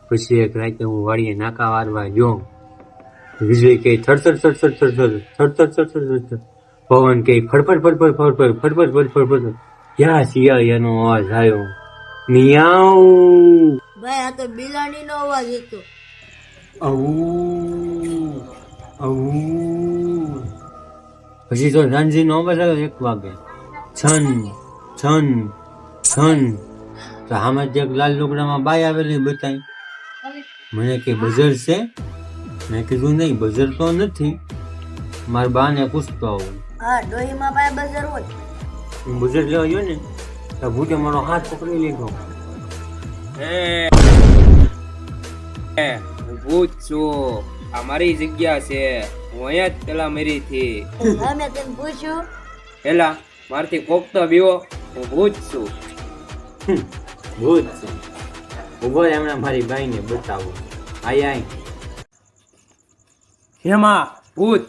પછી એક રાતે હું વાડીએ નાકા વારવા ગયો. વીજળી કે થડ થડ થડ થડ થડ થડ થડ થડ થડ થડ. પવન કે ફડફડ ફડફડ ફડફડ ફડફડ ફડફડ ફડફડ. ક્યાં શિયાળિયાનો અવાજ આવ્યો. મિયાઉ. ભાઈ આ તો બિલાડીનો અવાજ હતો. પછી તો રાંઝીનો અવાજ આવ્યો 1 વાગે. છન છન છન. તો આમાં જે લાલ લુગડામાં બાઈ આવેલી બતાવી. મને કે બજર છે? મેં કીધું નહીં, બજર તો નથી. મારા બાને પૂછતો આવું. હા ડોહીમાં ભાઈ બજાર હોય. હું બજર લેવા ગયો ને તો ભૂતે મારો હાથ પકડી લીધો. હું ભૂત છું. આ મારી જગ્યા છે. હું અહીંયા જ પેલા મરી થી. અમે તને પૂછ્યું. પેલા મારથી કોકતો બીવો. હું ભૂત છું. ભૂત છે. ઉભો રહે, હમણાં મારી બાઈને બતાવું. આય આય. હેમાં ભૂત.